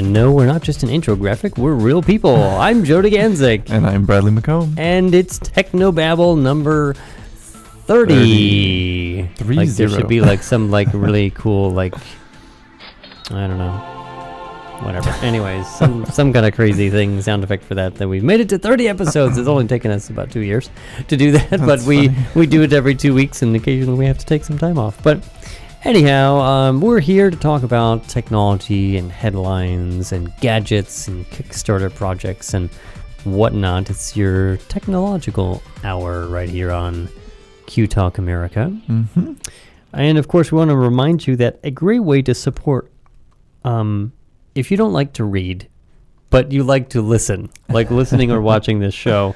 And no, we're not just an intro graphic, we're real people. I'm Joe DeGanzik. And I'm Bradley McComb. And it's TechnoBabble number 30. 30. Like there should be like some like really cool like, I don't know. Whatever. Anyways, some kind of crazy thing, sound effect for that we've made it to 30 episodes. It's only taken us about 2 years to do that, but we do it every 2 weeks, and occasionally we have to take some time off. But anyhow, we're here to talk about technology and headlines and gadgets and Kickstarter projects and whatnot. It's your technological hour right here on Q Talk America. Mm-hmm. And of course, we want to remind you that a great way to support if you don't like to read, but you like to listen, like listening or watching this show,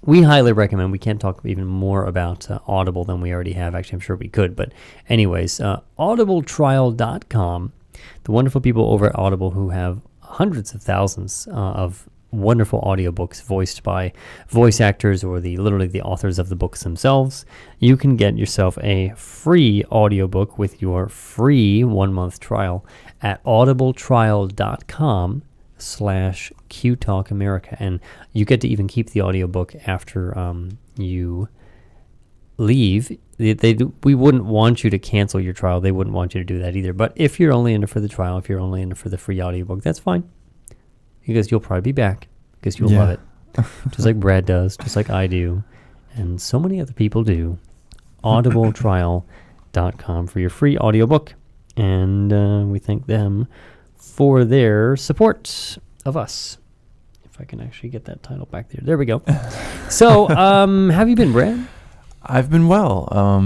we highly recommend. We can't talk even more about Audible than we already have. Actually, I'm sure we could. But anyways, audibletrial.com, the wonderful people over at Audible who have hundreds of thousands of wonderful audiobooks voiced by voice actors or literally the authors of the books themselves. You can get yourself a free audiobook with your free 1-month trial at audibletrial.com/QTalkAmerica. And you get to even keep the audiobook after you leave. We wouldn't want you to cancel your trial. They wouldn't want you to do that either. But if you're only in it for the trial, if you're only in it for the free audiobook, that's fine. Because you'll probably be back. Because you'll love it. Just like Brad does. Just like I do. And so many other people do. audibletrial.com for your free audiobook. And we thank them for their support of us. If I can actually get that title back there. There we go. So, have you been, Brad? I've been well.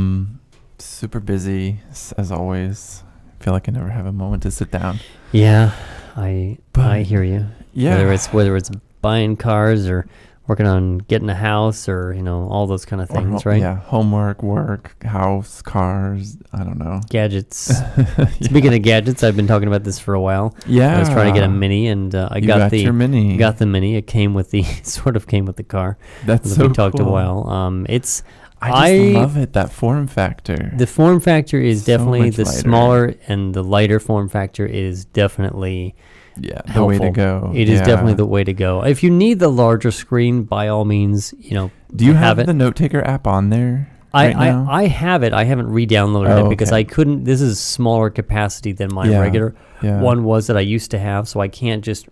Super busy, as always. I feel like I never have a moment to sit down. Yeah, I hear you. Yeah. Whether it's buying cars or working on getting a house or, all those kind of things, right? Yeah, homework, work, house, cars, I don't know. Gadgets. Speaking of gadgets, I've been talking about this for a while. Yeah. I was trying to get a Mini, and I got your Mini. Got the Mini. It came with the came with the car. That's so we talked cool. a while. I love it, that form factor. The form factor is so definitely the lighter. smaller and the lighter form factor is definitely the helpful. way to go. It is definitely the way to go. If you need the larger screen, by all means, Do you have the Note Taker app on there? I have it. I haven't re-downloaded it because okay. I couldn't. This is smaller capacity than my regular one was that I used to have, so I can't just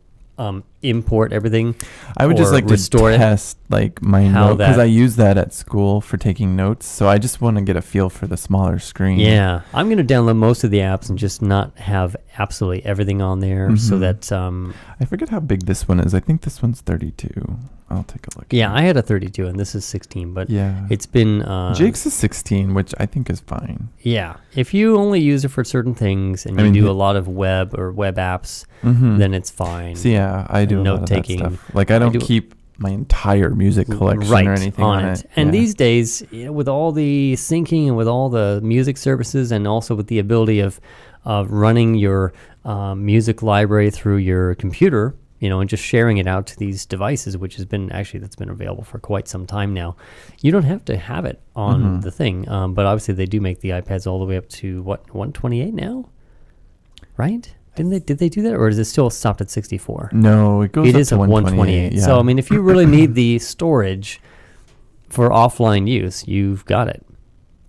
import everything. I would just like to test like my note because I use that at school for taking notes. So I just want to get a feel for the smaller screen. Yeah, I'm going to download most of the apps and just not have absolutely everything on there so that I forget how big this one is. I think this one's 32. I'll take a look. Yeah, I had a 32 and this is 16, but yeah, it's been Jake's is 16, which I think is fine. Yeah, if you only use it for certain things and you do a lot of web apps, then it's fine. So yeah, I do note taking. Stuff. Like I don't keep my entire music collection or anything on it. And these days, with all the syncing and with all the music services, and also with the ability of running your music library through your computer, and just sharing it out to these devices, which that's been available for quite some time now. You don't have to have it on the thing, but obviously they do make the iPads all the way up to 128 now, right? Did they do that, or is it still stopped at 64? No, it goes up to 128. Yeah. So if you really need the storage for offline use, you've got it.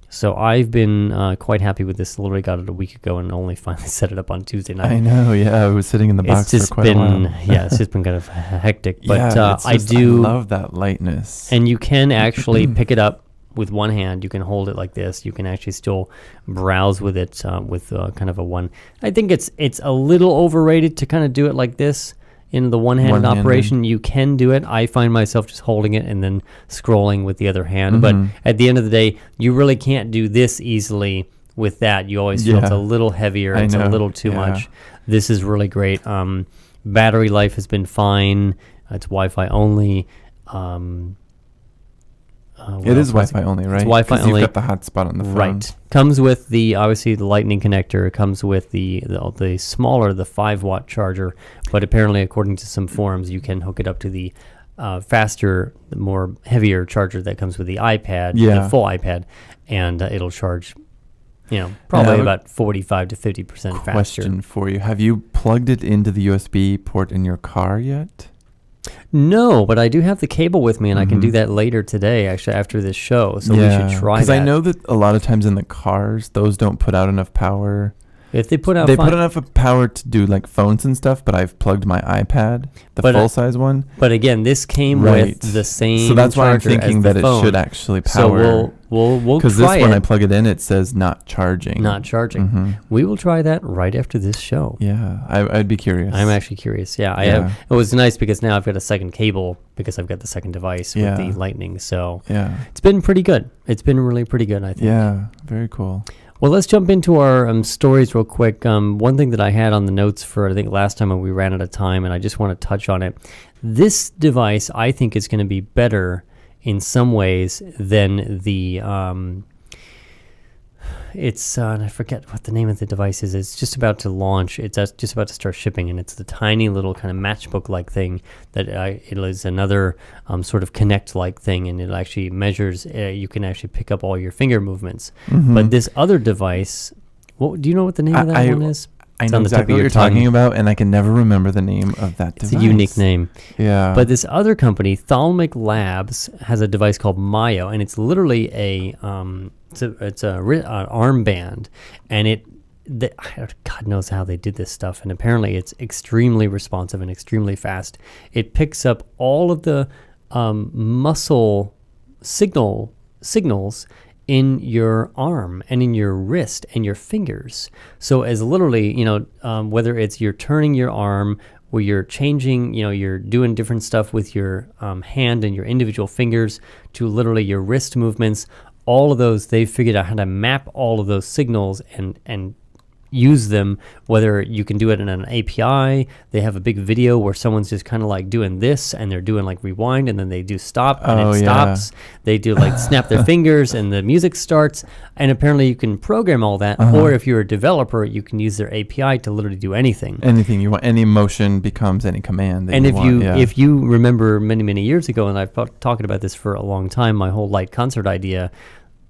So I've been quite happy with this. Literally got it a week ago and only finally set it up on Tuesday night. I know, yeah. I was sitting in the box for quite a while. It's just been kind of hectic. But I love that lightness. And you can actually pick it up with one hand. You can hold it like this. You can actually still browse with it with kind of a one. I think it's a little overrated to kind of do it like this. In the one-handed operation, you can do it. I find myself just holding it and then scrolling with the other hand. But at the end of the day, you really can't do this easily with that. You always feel it's a little heavier. It's a little too much. This is really great. Battery life has been fine. It's Wi-Fi only. It is Wi-Fi only, right? It's Wi-Fi only. You've got the hotspot on the phone. Right. Comes with obviously the Lightning connector. It comes with the smaller, the 5-watt charger. But apparently, according to some forums, you can hook it up to the faster, the more heavier charger that comes with the iPad, the full iPad, and it'll charge probably about 45 to 50% faster. Question for you. Have you plugged it into the USB port in your car yet? No, but I do have the cable with me, and I can do that later today, actually, after this show. So we should try that. Because I know that a lot of times in the cars, those don't put out enough power. If they put out put enough power to do like phones and stuff, but I've plugged my iPad, the full-size one. But again, this came with the same So that's why I'm charger thinking as that the it phone. should actually power. So we'll try it. Because this, when I plug it in, it says not charging. Not charging. We will try that right after this show. Yeah, I'd be curious. I'm actually curious. Yeah, it was nice because now I've got a second cable because I've got the second device with the Lightning. So it's been pretty good. It's been really pretty good, I think. Yeah, very cool. Well, let's jump into our stories real quick. One thing that I had on the notes for, I think, last time when we ran out of time, and I just want to touch on it. This device, I think, is going to be better in some ways than the... I forget what the name of the device is. It's just about to launch. It's just about to start shipping, and it's the tiny little kind of matchbook-like thing that it is another sort of Kinect-like thing, and it actually measures. You can actually pick up all your finger movements. But this other device, do you know what the name of that one is? I know exactly what you're talking about, and I can never remember the name of that device. It's a unique name. Yeah. But this other company, Thalmic Labs, has a device called Mayo, and it's literally it's an armband, and God knows how they did this stuff, and apparently it's extremely responsive and extremely fast. It picks up all of the muscle signals in your arm and in your wrist and your fingers. So as literally, whether it's you're turning your arm, where you're changing, you're doing different stuff with your hand and your individual fingers, to literally your wrist movements, all of those, they've figured out how to map all of those signals and use them, whether you can do it in an API. They have a big video where someone's just kind of like doing this, and they're doing like rewind, and then they do stop, and it stops. They do like snap their fingers, and the music starts. And apparently you can program all that, or if you're a developer, you can use their API to literally do anything. Anything you want. Any motion becomes any command that you want. And if you remember many years ago, and I've talked about this for a long time, my whole light concert idea,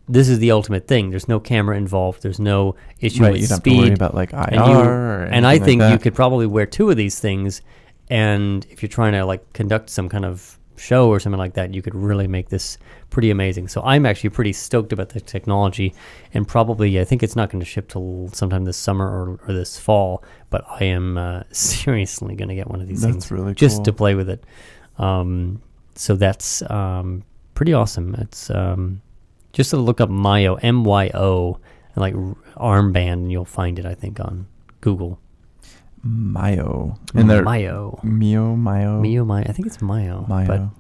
this is the ultimate thing. There's no camera involved. There's no issue with you don't speed. have to worry about like IR and I think you could probably wear two of these things, and if you're trying to like conduct some kind of show or something like that, you could really make this pretty amazing. So I'm actually pretty stoked about the technology, and probably I think it's not going to ship till sometime this summer or this fall, but I am seriously going to get one of these things really just cool. to play with it. So that's pretty awesome. It's just to look up Mayo, MYO, and like armband, and you'll find it, I think, on Google. Mayo. And Mayo. Mayo. I think it's Mayo. Mayo.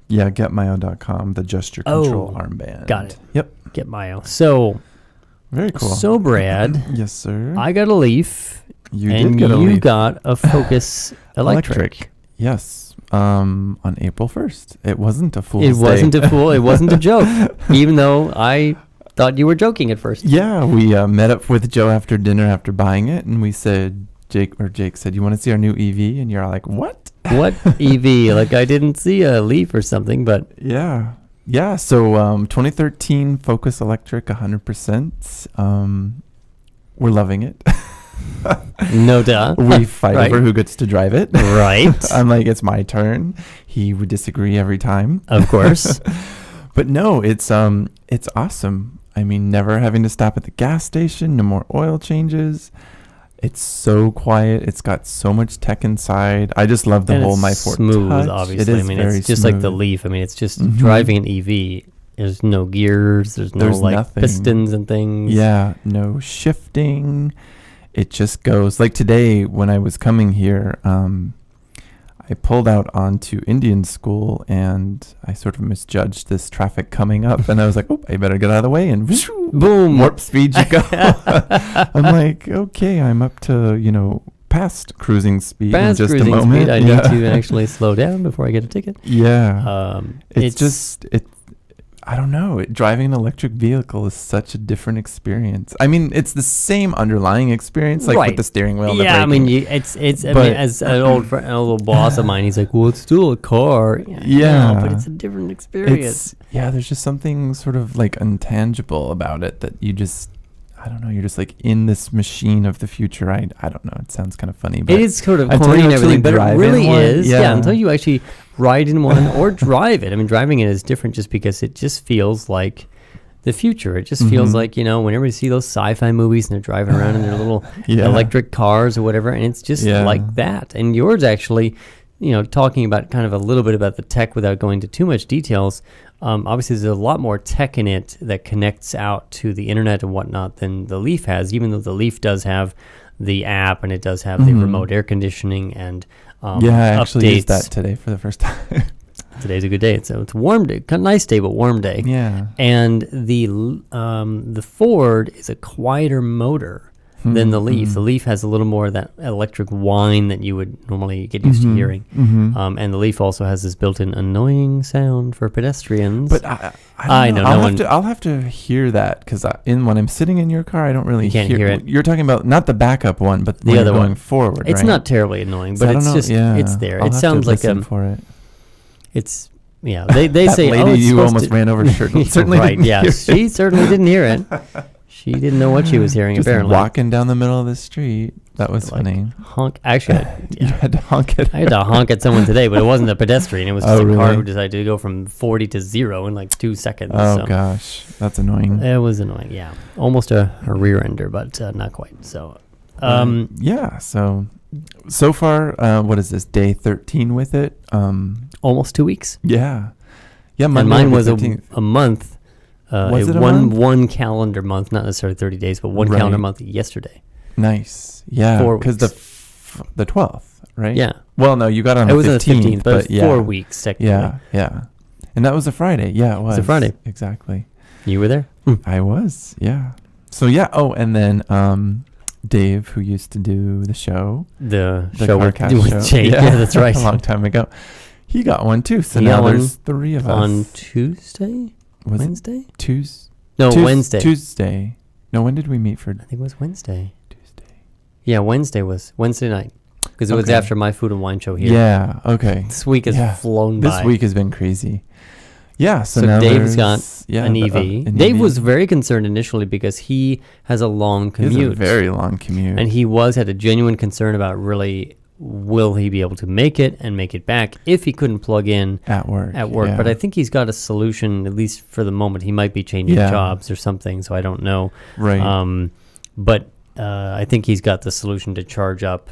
Yeah, getmayo.com, the gesture control armband. Got it. Yep. Get Mayo. So, very cool. So, Brad. Yes, sir. I got a Leaf. You did get a Leaf. You got a Focus Electric. Yes. On April 1st. It wasn't a fool's day. It wasn't a fool. It wasn't a joke. Even though I thought you were joking at first. Yeah, we met up with Joe after dinner after buying it, and we said, Jake said, "You want to see our new EV?" And you're like, "What? What EV?" Like, I didn't see a Leaf or something, but yeah. So 2013 Focus Electric, 100%. We're loving it. No doubt. We fight over who gets to drive it. Right. I'm like, it's my turn. He would disagree every time. Of course. But no, it's awesome. I mean, never having to stop at the gas station, no more oil changes. It's so quiet. It's got so much tech inside. I just love the whole My Ford smooth, Touch. Obviously. It is it's just smooth. like the Leaf. I mean, it's just driving an EV. There's no gears. There's like nothing. Pistons and things. Yeah, no shifting. It just goes. Like today when I was coming here, I pulled out onto Indian School, and I sort of misjudged this traffic coming up, and I was like, "Oh, I better get out of the way!" And boom, warp speed you go. I'm like, okay, I'm up to past cruising speed in just a moment. I need to actually slow down before I get a ticket. Yeah, it's just I don't know. Driving an electric vehicle is such a different experience. I mean, it's the same underlying experience, like Right. with the steering wheel. And Yeah, the I mean, braking. I But- mean, as an old friend, a little boss of mine, he's like, "Well, it's still a car." Yeah. No, but it's a different experience. There's just something sort of like intangible about it that you just, I don't know, you're just like in this machine of the future. I don't know. It sounds kind of funny, but It is sort of until corny you and actually everything, but it drive in really one, is. Yeah. yeah. Until you actually ride in one or drive it. I mean, driving it is different just because it just feels like the future. It just feels Mhm. like, whenever you see those sci-fi movies and they're driving around in their little Yeah. electric cars or whatever, and it's just Yeah. like that. And yours actually, talking about kind of a little bit about the tech without going into too much details, obviously there's a lot more tech in it that connects out to the internet and whatnot than the Leaf has, even though the Leaf does have the app and it does have the Mhm. remote air conditioning and I actually used updates. that today for the first time. Today's a good day. It's a warm day, kind of nice day, but warm day. Yeah. And the Ford is a quieter motor than the Leaf. Mhm. The Leaf has a little more of that electric whine that you would normally get used to hearing. And the Leaf also has this built-in annoying sound for pedestrians. But I I know, know. no one- I'll have to hear that because when I'm sitting in your car, I don't really You can't hear it. You're talking about not the backup one, but The when other you're going one. forward. It's right? not terribly annoying, So but I it's don't know. just Yeah. it's there. I'll It have sounds to like listen for it. it's they That say lady it's you supposed almost to- ran over certainly right. didn't Yeah, hear she certainly didn't hear it. She didn't know what she was hearing. Just apparently, walking down the middle of the street. That was Like, funny. honk. Actually, You had to honk it. I had to honk at someone today, but it wasn't a pedestrian. It was Oh, just a car really? who decided to go from 40 to 0 in like 2 seconds. Oh so gosh, that's annoying. it was annoying. Yeah, almost a rear ender, but not quite. So, Yeah. So far, what is this, day 13 with it? almost 2 weeks. Yeah. Yeah. And Monday mine will was be a 13th. month. Was it a one month? one calendar month, not necessarily 30 days, but one calendar Right. month yesterday. Nice. Yeah. 4 Because the 12th, right? Yeah, Well, no, you got it on it the was 15th, on the 15th, but it's yeah. 4 weeks technically. Yeah. Yeah. And that was a Friday. Yeah, it was. a Friday. Exactly. You were there. I was. Yeah. So yeah. Oh, and then Dave, who used to do the show, The the show with Carcast show. Jake. Yeah, that's right. a long time ago. He got one too. So He now got one there's 3 of us. On Tuesday, Was it Wednesday? Tuesday? No, Wednesday. Tuesday. No, when did we meet for I think it was Wednesday. Tuesday? Yeah, Wednesday night because it was Okay. after my food and wine show here. Yeah. Okay. This week has Yeah. flown This by. week has been crazy. Yeah. So, So now Dave's got there's- yeah, an the- EV. an Dave EV. was very concerned initially because he has a long He has commute. a very long commute. And he had a genuine concern about really will he be able to make it and make it back if he couldn't plug in at work. at work. But I think he's got a solution, at least for the moment. He might be changing Yeah. jobs or something, so I don't know. right. But I think he's got the solution to charge up.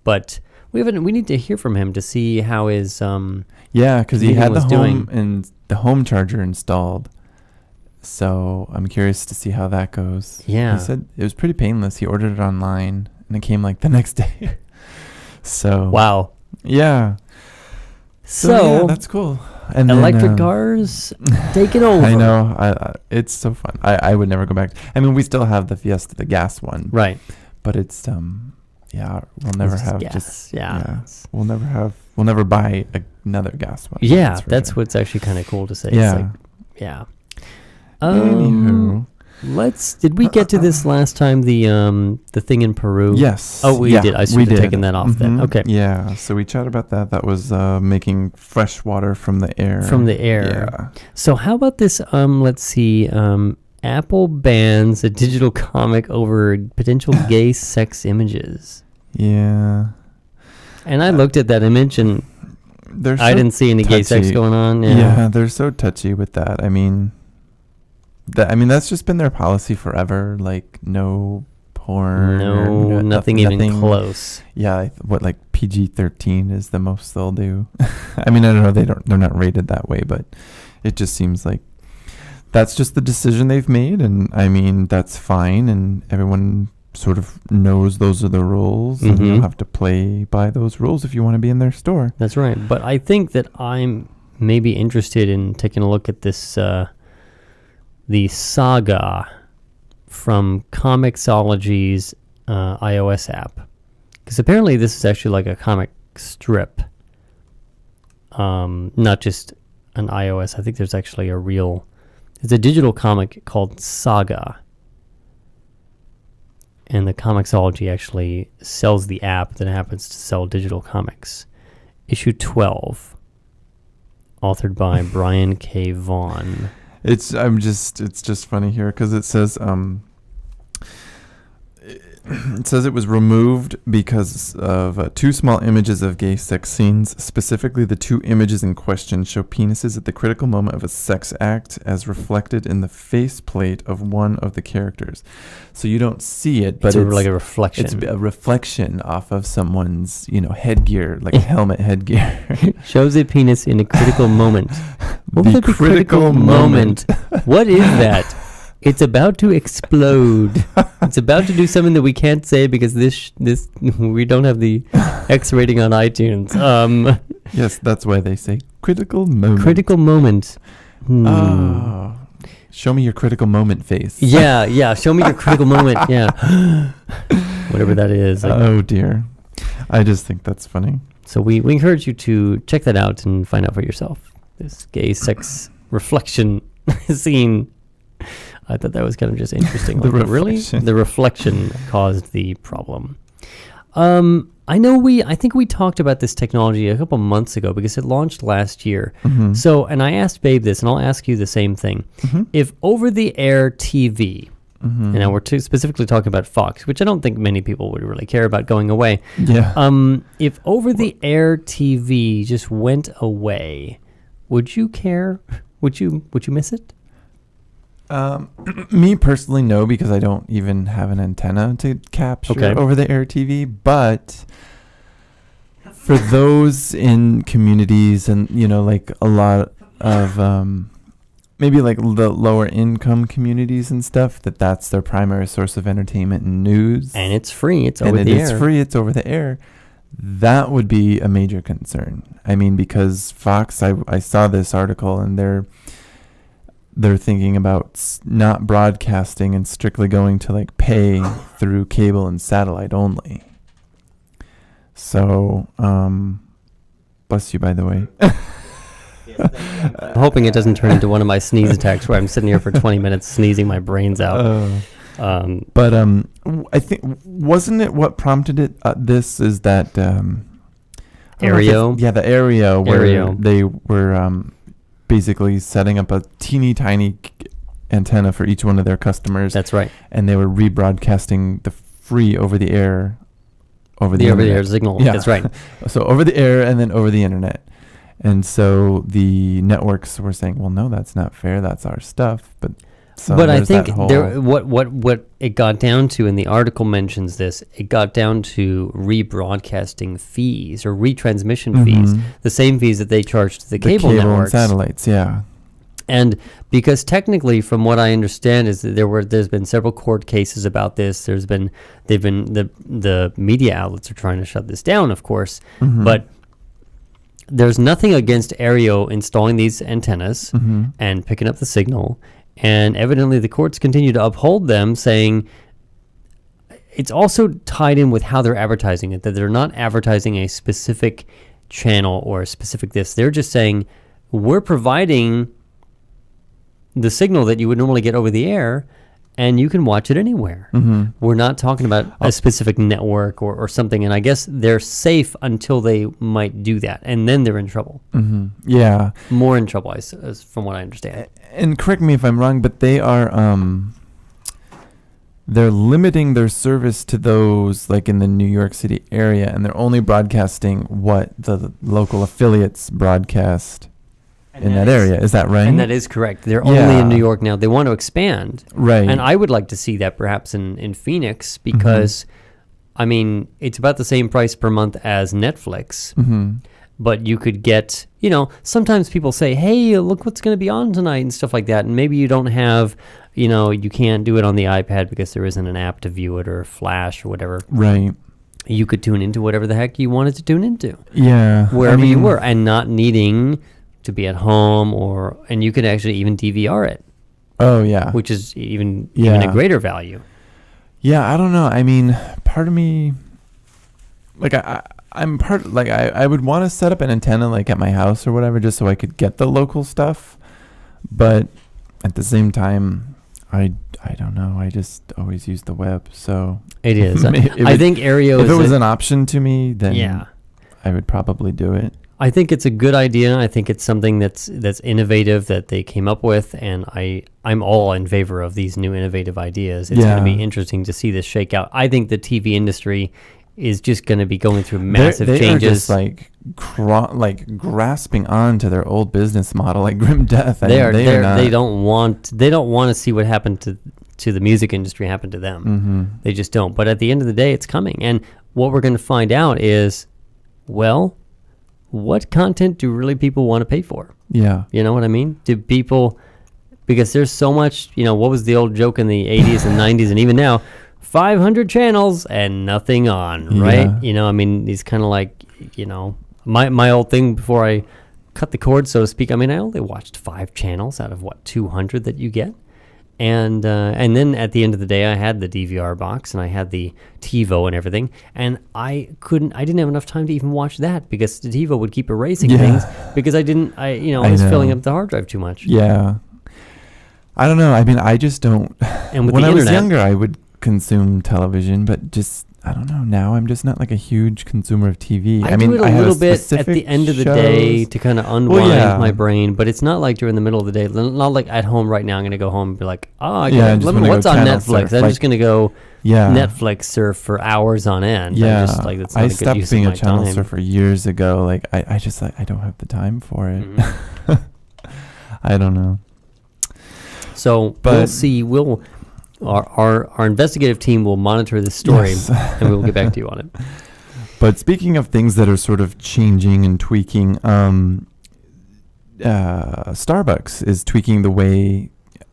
But we need to hear from him to see how his Yeah, because he meeting had the was home doing. and the home charger installed. So I'm curious to see how that goes. Yeah. He said it was pretty painless. He ordered it online and it came like the next day. So wow. yeah. So yeah, that's cool. And then, electric cars taking over. I know. It's so fun. I would never go back. I mean, we still have the Fiesta, the gas one, Right. but it's yeah, we'll never It's just have gas. just Yeah. we'll never buy another gas one. Yeah, for that's sure. what's actually kind of cool to say. Yeah. It's like, yeah. Anywho. Did we get to this last time, the thing in Peru? Yes. Oh, we yeah, did. I we should have did. taken that off then. Mhm. Okay. Yeah. So we chatted about that. That was making fresh water from the air. From the air. Yeah. So how about this? Let's see. Apple bans a digital comic over potential gay sex images. Yeah. And I looked at that image and They're I so didn't see any gay sex touchy. going on. Yeah, they're so touchy with that. I mean, that's just been their policy forever. Like no porn. No, nothing even close. Yeah, like PG-13 is the most they'll do. I mean, I don't know. They're not rated that way, but it just seems like that's just the decision they've made, and I mean that's fine, and everyone sort of knows those are the rules, and Mhm. you'll have to play by those rules if you want to be in their store. That's right. But I think that I'm maybe interested in taking a look at this, the Saga from Comixology's iOS app. Because apparently this is actually like a comic strip, not just an iOS. I think there's actually a real It's a digital comic called Saga. And the Comixology actually sells the app that happens to sell digital comics. Issue 12, authored by Brian K. Vaughan. It's just funny here because it says it was removed because of two small images of gay sex scenes. Specifically, the two images in question show penises at the critical moment of a sex act as reflected in the faceplate of one of the characters. So you don't see it, but it's like a reflection. It's a reflection off of someone's, headgear, like a helmet headgear. Shows a penis in a critical moment. What The would be critical moment. What is that? It's about to explode. It's about to do something that we can't say because this we don't have the X rating on iTunes. Yes, that's why they say critical moment. Critical moment. Oh, show me your critical moment face. Yeah. Show me your critical moment. Yeah. Whatever that is. Oh dear. I just think that's funny. So we encourage you to check that out and find out for yourself. This gay sex reflection scene. I thought that was kind of just interesting. Really? The reflection caused the problem. I think we talked about this technology a couple months ago because it launched last year. Mm-hmm. So, and I asked Babe this, and I'll ask you the same thing. Mm-hmm. If over-the-air TV, Mm-hmm. and now we're specifically talking about Fox, which I don't think many people would really care about going away. Yeah. If over-the-air TV just went away, would you care? Would you miss it? Me personally, no, because I don't even have an antenna to capture over-the-air TV. But for those in communities and, like a lot of maybe like the lower income communities and stuff, that's their primary source of entertainment and news. And it's free. It's over the air. And it's free. It's over the air. That would be a major concern. I mean, because Fox, I saw this article and they're thinking about not broadcasting and strictly going to like pay through cable and satellite only. So, bless you, by the way. I'm hoping it doesn't turn into one of my sneeze attacks where I'm sitting here for 20 minutes sneezing my brains out. But I think, wasn't it what prompted it? This is that Aereo? Yeah, the Aereo where they were basically setting up a teeny tiny antenna for each one of their customers. That's right. And they were rebroadcasting the free over the air signal. Yeah. That's right. So over the air and then over the internet. And so the networks were saying, well, no, that's not fair. That's our stuff. But I think what it got down to, and the article mentions this, it got down to rebroadcasting fees or retransmission fees, the same fees that they charged the cable networks. And satellites, yeah. And because technically, from what I understand, is that there's been several court cases about this. The media outlets are trying to shut this down, of course, but there's nothing against Aereo installing these antennas and picking up the signal. And evidently the courts continue to uphold them, saying it's also tied in with how they're advertising it, that they're not advertising a specific channel or a specific this. They're just saying, we're providing the signal that you would normally get over the air, and you can watch it anywhere. We're not talking about a specific network or something, and I guess they're safe until they might do that, and then they're in trouble. Yeah. More in trouble, as from what I understand. And correct me if I'm wrong, but they are they're limiting their service to those like in the New York City area, and they're only broadcasting what the local affiliates broadcast in that area. Is that right? And that is correct. They're only in New York now. They want to expand. Right. And I would like to see that perhaps in Phoenix because, I mean, it's about the same price per month as Netflix. But you could get, sometimes people say, hey, look what's going to be on tonight and stuff like that. And maybe you don't have, you can't do it on the iPad because there isn't an app to view it or Flash or whatever. Right. You could tune into whatever the heck you wanted to tune into. Yeah. Wherever you were, and not needing to be at home and you could actually even DVR it. Oh, yeah. Which is even a greater value. Yeah, I don't know. I mean, part of me, like I would want to set up an antenna like at my house or whatever just so I could get the local stuff. But at the same time, I don't know. I just always use the web, so it is. I think Aereo. If it was an option to me, then yeah, I would probably do it. I think it's a good idea. I think it's something that's innovative that they came up with, and I'm all in favor of these new innovative ideas. It's going to be interesting to see this shake out. I think the TV industry is just going to be going through massive changes. They are just like grasping on to their old business model, like grim death. They don't want to see what happened to the music industry happen to them. Mm-hmm. They just don't. But at the end of the day, it's coming, and what we're going to find out is, well, what content do really people want to pay for? Yeah. You know what I mean? Do people, because there's so much, what was the old joke in the 80s and 90s and even now, 500 channels and nothing on, right? Yeah. These kind of like, my old thing before I cut the cord, so to speak, I only watched 5 channels out of 200 that you get. And then at the end of the day, I had the DVR box and I had the TiVo and everything, and I didn't have enough time to even watch that because the TiVo would keep erasing things because I was filling up the hard drive too much. Yeah. I don't know. I just don't. And with when the I was internet, younger, I would consume television, but just, I don't know. Now I'm just not like a huge consumer of TV. I do it a little bit at the end of the day to kind of unwind my brain, but it's not like during the middle of the day. Not like at home right now. I'm going to go home and be like, what's on Netflix? I'm just going to go Netflix surf for hours on end. Yeah. That's not I a good stopped use being of a my channel time. surfer years ago. Like I just I don't have the time for it. Mm-hmm. I don't know. So we'll see. Our investigative team will monitor this story, and we will get back to you on it. But speaking of things that are sort of changing and tweaking, Starbucks is tweaking the way.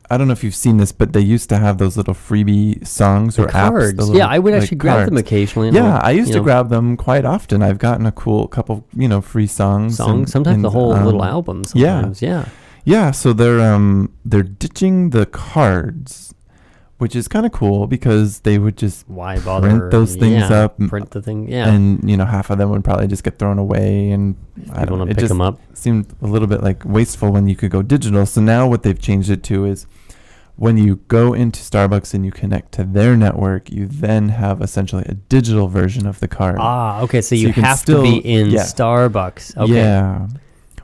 I don't know if you've seen this, but they used to have those little freebie songs or cards. apps. Yeah, I would actually grab them occasionally. Yeah, I used to grab them quite often. I've gotten a cool couple, free songs. Sometimes the whole little album. Sometimes, yeah. So they're ditching the cards, which is kind of cool because they would just print those things up, print the thing, and half of them would probably just get thrown away, and I don't know. It pick them up. Seemed a little bit like wasteful when you could go digital. So now what they've changed it to is when you go into Starbucks and you connect to their network, you then have essentially a digital version of the card. Ah, okay. So you have to be in Starbucks. Okay. Yeah.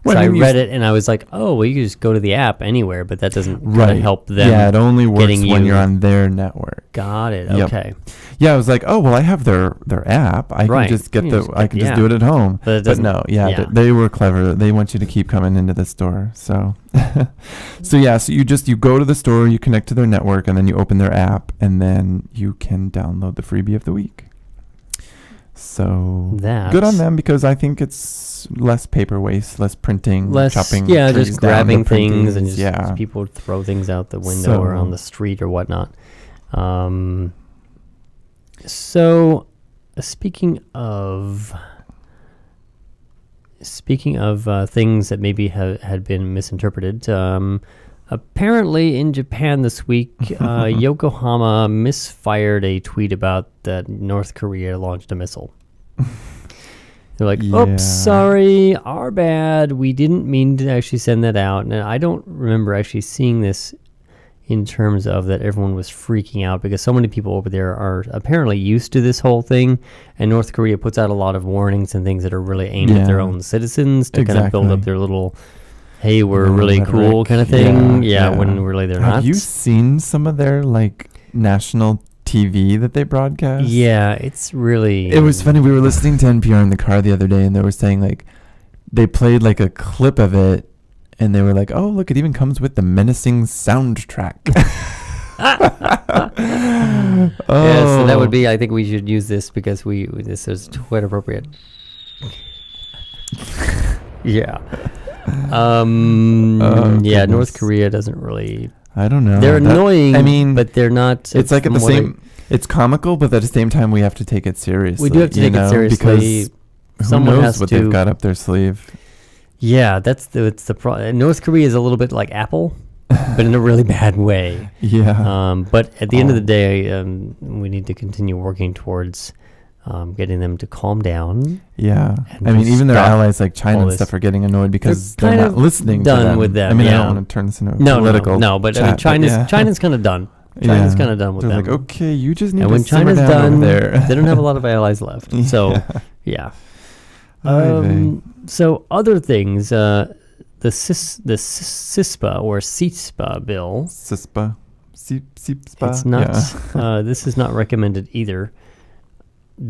So I read it and I was like, oh, well, you can just go to the app anywhere, but that doesn't really help them. Yeah, it only works when you're on their network. Got it. Okay. Yeah, I was like, oh, well, I have their app. I can just get I can just do it at home. But no, they were clever. They want you to keep coming into the store. So, so you go to the store, you connect to their network, and then you open their app, and then you can download the freebie of the week. So good on them, because I think it's less paper waste, less printing, chopping. Yeah, just grabbing things and just people throw things out the window or on the street or whatnot. So speaking of things that maybe had been misinterpreted, apparently in Japan this week, Yokohama misfired a tweet about that North Korea launched a missile. They're like, oops, sorry, our bad. We didn't mean to actually send that out. And I don't remember actually seeing this in terms of that everyone was freaking out, because so many people over there are apparently used to this whole thing. And North Korea puts out a lot of warnings and things that are really aimed at their own citizens to kind of build up their little, hey, we're really cool kind of thing. When really they're not. Have you seen some of their national TV that they broadcast? Yeah, it's really... It was funny. We were listening to NPR in the car the other day, and they were saying they played a clip of it, and they were like, oh, look, it even comes with the menacing soundtrack. Yeah, so that would be, I think we should use this because this is Twitter appropriate. Yeah. North Korea doesn't really... I don't know. They're annoying, but they're not... It's at the same... It's comical, but at the same time, we have to take it seriously. We do have to take it seriously. Because who knows what they've got up their sleeve. Yeah, it's the problem. North Korea is a little bit like Apple, but in a really bad way. Yeah. But at the end of the day, we need to continue working towards getting them to calm down. Yeah. And I mean, just even their stop allies like China all and this. stuff are getting annoyed because They're they're kind not of listening to done them. with them, I mean, I yeah. don't want to turn this into a No, political but I chat, mean, but China's kind of done. China's kind of done with They're them. like, okay, you just need And to when simmer China's down done, over there. they don't have a lot of allies left. So, yeah. So other things, the CISPA or CISPA bill. CISPA. It's not. This is not recommended either,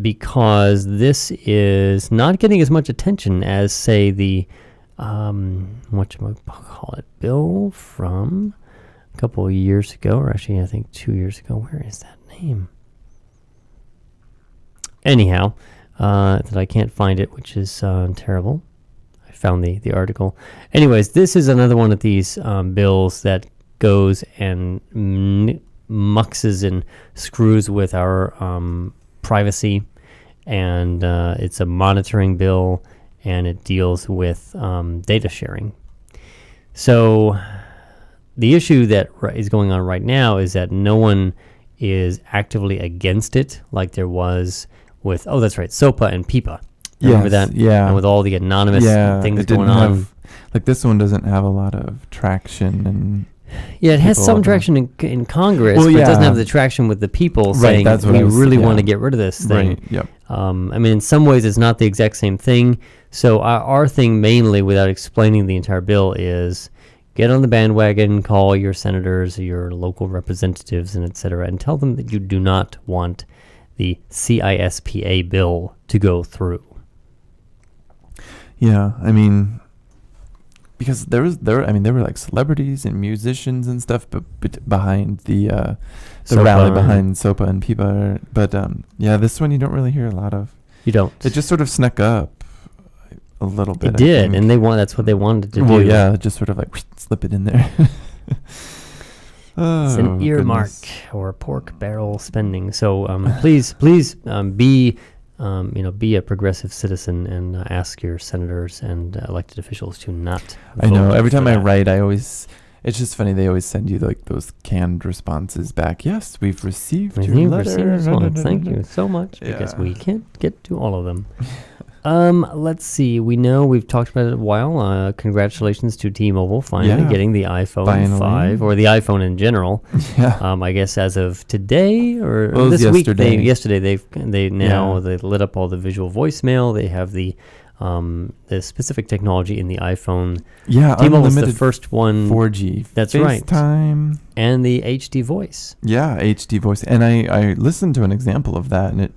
because this is not getting as much attention as, say, the whatchamacallit bill from a couple of years ago, or actually I think 2 years ago. Where is that name? Anyhow, that I can't find it, which is terrible. I found the article. Anyways, this is another one of these bills that goes and muxes and screws with our privacy, and it's a monitoring bill, and it deals with data sharing. So the issue that is going on right now is that no one is actively against it, like there was with, that's right, SOPA and PIPA. Remember that? Yeah. And with all the anonymous things it didn't going on. like this one doesn't have a lot of traction, and Yeah, it has people some often- traction in Congress, Well, but it doesn't yeah. have the traction with the people Right, saying that's what we I was- really want to yeah. get rid of this thing. right, yep. I mean, in some ways, it's not the exact same thing. So our thing mainly, without explaining the entire bill, is get on the bandwagon, call your senators, your local representatives, and et cetera, and tell them that you do not want the CISPA bill to go through. Yeah, I mean, because there were like celebrities and musicians and stuff, but behind the SOPA rally and- behind SOPA and PIPA, but this one you don't really hear a lot of. You don't. It just sort of snuck up a little bit. It I did, think. and that's what they wanted to Well, do. yeah, just sort of like slip it in there. It's an earmark or pork barrel spending. So please be a progressive citizen and ask your senators and elected officials to not. I know. vote Every for time I that. write, it's just funny. They always send you like those canned responses back. Yes, we've received your You've letter. received this one. Thank you so much, because Yeah. we can't get to all of them. Let's see. We've talked about it a while. Congratulations to T-Mobile finally Yeah, getting the iPhone finally. 5, or the iPhone in general. Yeah. I guess as of today or Well, it was this week, yesterday. they lit up all the visual voicemail. They have the specific technology in the iPhone. Yeah, T-Mobile's the unlimited first one, 4G. That's right. FaceTime. and the HD voice. Yeah, HD voice. And I listened to an example of that, and it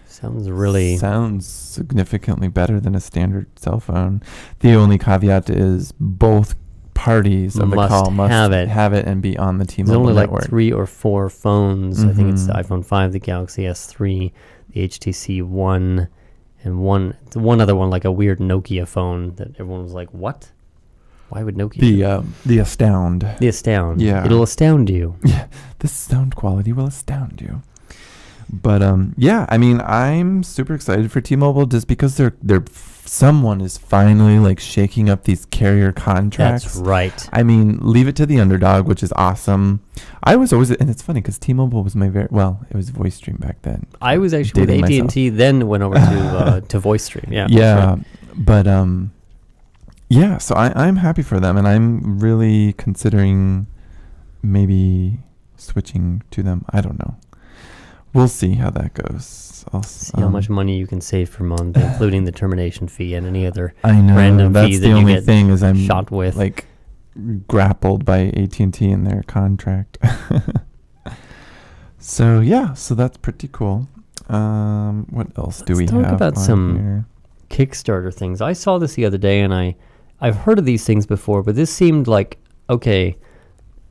Sounds really. sounds significantly better than a standard cell phone. The only caveat is both parties of the Must call must have it. and be on the There's T-Mobile only network. like 3 or 4 phones. I think it's the Mhm. iPhone 5, the Galaxy S3, the HTC One, and one other one, like a weird Nokia phone that everyone was like, "What? Why would Nokia?" The Astound. The Astound. Yeah. It'll astound you. Yeah, the sound quality will astound you. But yeah, I mean, I'm super excited for T-Mobile just because someone is finally like shaking up these carrier contracts. That's right. I mean, leave it to the underdog, which is awesome. I was always, and it's funny because T-Mobile was it was VoiceStream back then. I was actually with Dating AT&T, then went over to VoiceStream. Yeah. that's Yeah, right. but yeah. So I'm happy for them, and I'm really considering maybe switching to them. I don't know. We'll see how that goes. See how much money you can save per month, including the termination fee and any other I know. random That's fee the that you only get thing is I'm shot with. like grappled by AT&T in their contract. So yeah, so that's pretty cool. What else do we Let's talk have about on some here? Kickstarter things. I saw this the other day, and I've heard of these things before, but this seemed like, okay,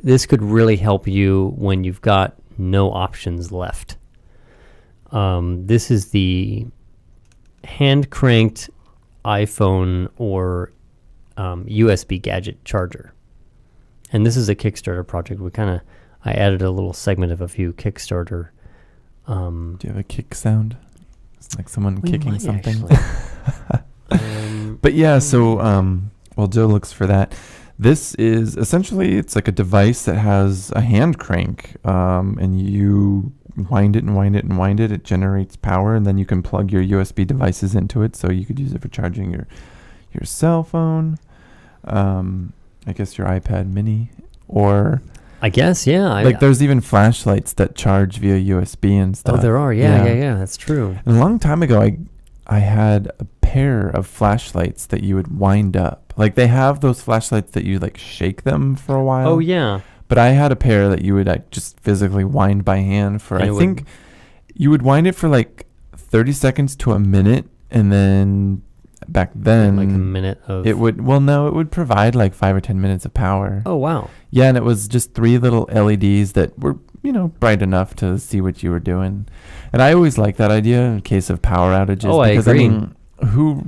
this could really help you when you've got no options left. This is the hand-cranked iPhone or USB gadget charger. And this is a Kickstarter project. I added a little segment of a few Kickstarter. Do you have a kick sound? It's like someone We kicking might something. actually. But yeah, so while Joe looks for that, this is essentially, it's like a device that has a hand crank, and you wind it and wind it and wind it, it generates power, and then you can plug your USB devices into it. So you could use it for charging your cell phone, I guess your iPad mini, or I guess, yeah. there's even flashlights that charge via USB and stuff. Oh, there are. Yeah. That's true. And a long time ago, I had a pair of flashlights that you would wind up. Like they have those flashlights that you like shake them for a while. Oh, yeah. But I had a pair that you would just physically wind by hand for, I think you would wind it for like 30 seconds to a minute. And then back then, like a minute of... it would provide like 5 or 10 minutes of power. Oh, wow. Yeah. And it was just 3 little LEDs that were, bright enough to see what you were doing. And I always like that idea in case of power outages. Oh, because, I agree. Who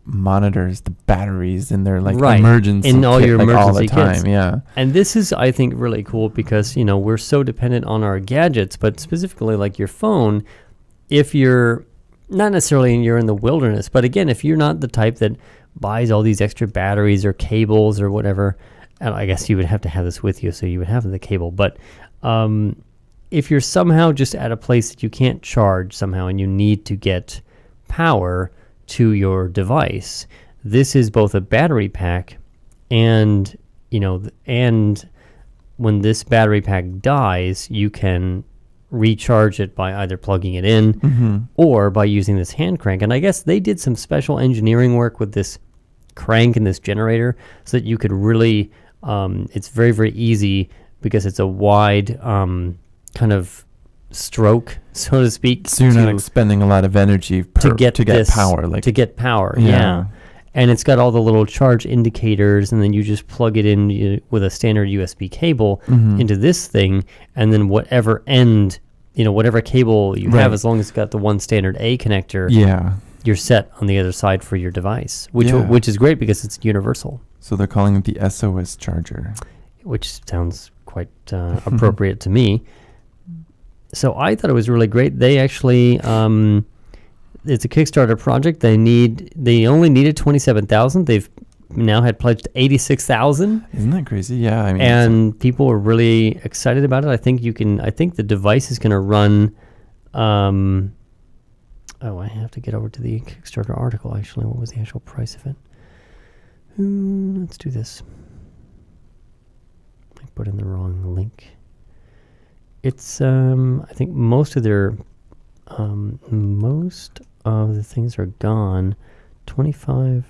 monitors the batteries in their right. emergency in all kit, your emergency all the time. kits. Yeah. And this is, I think, really cool because we're so dependent on our gadgets, but specifically like your phone. If you're not necessarily you're in the wilderness, but again, if you're not the type that buys all these extra batteries or cables or whatever, and I guess you would have to have this with you, so you would have the cable. But if you're somehow just at a place that you can't charge somehow and you need to get power to your device, this is both a battery pack and and when this battery pack dies, you can recharge it by either plugging it in or by using this hand crank. And I guess they did some special engineering work with this crank and this generator so that you could really it's very, very easy because it's a wide kind of stroke, so to speak. So you're not expending a lot of energy to get power. To get power, yeah. And it's got all the little charge indicators, and then you just plug it in with a standard USB cable into this thing, and then whatever cable you have, as long as it's got the one standard A connector, you're set on the other side for your device, which is great because it's universal. So they're calling it the SOS charger. Which sounds quite appropriate to me. So I thought it was really great. They actually, it's a Kickstarter project. They only needed 27,000. They've now had pledged 86,000. Isn't that crazy? Yeah, I mean, and people were really excited about it. I think the device is going to run. I have to get over to the Kickstarter article. Actually, what was the actual price of it? Let's do this. I put in the wrong link. It's I think most of the things are gone. 25.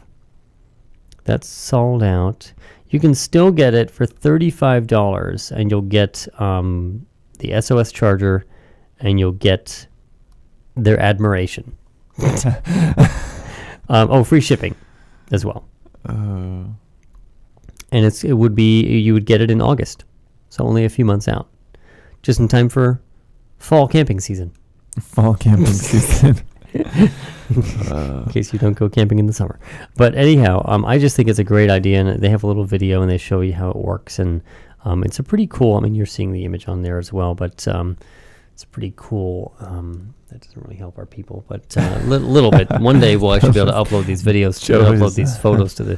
That's sold out. You can still get it for $35, and you'll get the SOS charger, and you'll get their admiration. Free shipping as well. And you would get it in August, so only a few months out. Just in time for fall camping season. Fall camping season. In case you don't go camping in the summer. But anyhow, I just think it's a great idea, and they have a little video, and they show you how it works. And it's a pretty cool, I mean, you're seeing the image on there as well, but it's pretty cool. That doesn't really help our people, but a little bit. One day we'll actually be able to upload these videos, upload these photos to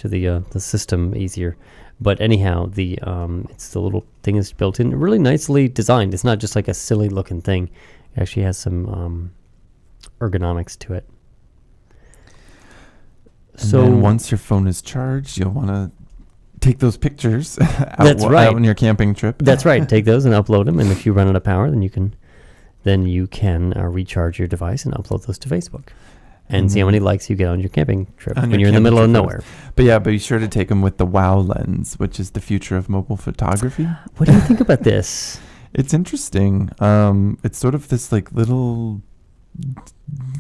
the system easier. But anyhow, it's the little thing is built in, really nicely designed. It's not just like a silly looking thing. It actually has some ergonomics to it. And then once your phone is charged, you'll want to take those pictures out on your camping trip. That's right. Take those and upload them. And if you run out of power, then you can recharge your device and upload those to Facebook. And see how many likes you get on your camping trip when you're in the middle of nowhere. But yeah, be sure to take them with the WOW lens, which is the future of mobile photography. What do you think about this? It's interesting. It's sort of this like little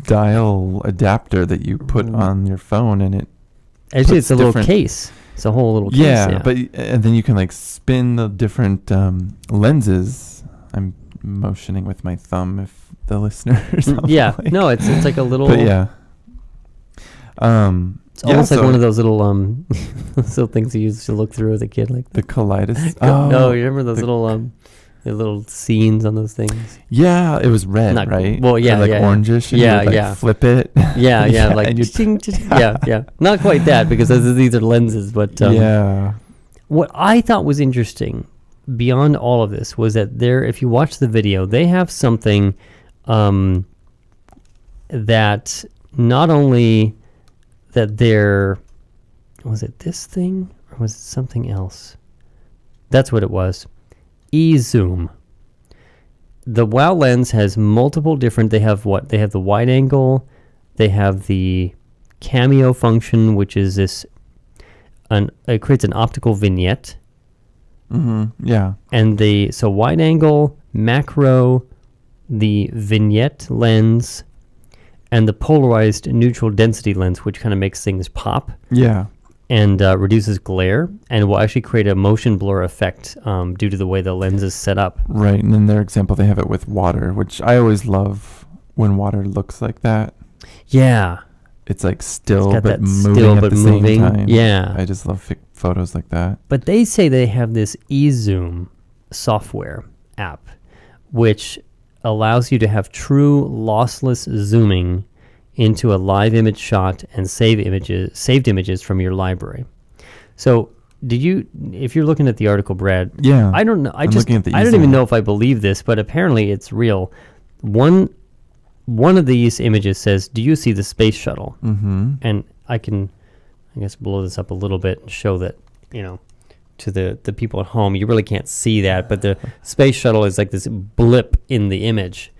dial adapter that you put on your phone, and actually it's a little case. It's a whole little case. Yeah, but and then you can like spin the different lenses. I'm motioning with my thumb if the listeners. It's like a little. But yeah. It's almost like one of those little little things you used to look through as a kid, like the kaleidoscope. No, you remember those little scenes on those things? Yeah, it was red, right? Well, yeah, or orangish. And you would, flip it. Yeah, like yeah. Not quite that because these are lenses, but what I thought was interesting, beyond all of this was that if you watch the video, they have something that not only that was it this thing or was it something else? That's what it was. E-zoom. The WOW lens has multiple different, they have the wide angle, they have the cameo function, which is it creates an optical vignette. Yeah. And so wide angle, macro, the vignette lens, and the polarized neutral density lens, which kind of makes things pop. Yeah. And reduces glare, and will actually create a motion blur effect due to the way the lens is set up. Right, and in their example, they have it with water, which I always love when water looks like that. Yeah. It's like still, it's but moving at the same time. Yeah. I just love photos like that. But they say they have this eZoom software app, which allows you to have true lossless zooming into a live image shot and saved images from your library. So if you're looking at the article, Brad, yeah, I don't know. I don't even know if I believe this, but apparently it's real. One of these images says, "Do you see the space shuttle?" Mm-hmm. And I guess blow this up a little bit and show that, to the people at home, you really can't see that, but the space shuttle is like this blip in the image.